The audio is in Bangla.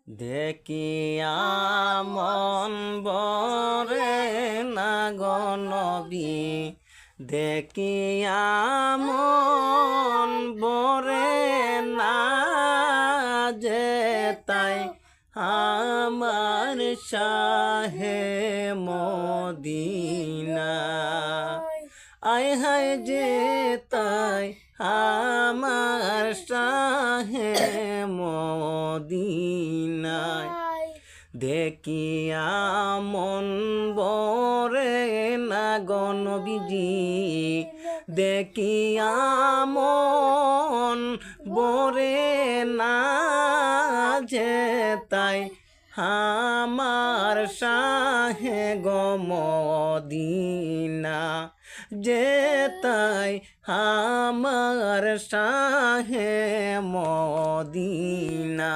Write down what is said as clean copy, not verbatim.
দেখিয়া মন বরে না গো নবী, দেখিয়া মন বরে না যে তাই আমার শাহে মদিনা। আয় হায় যে তাই আমার শাহে মদিনায়, দেখিয়া মন বরে না গো নবীজি, দেখিয়া মন বরে না যে তাই আমার শাহে গো মদিনা, যে তাই আমার শাহে মদিনা।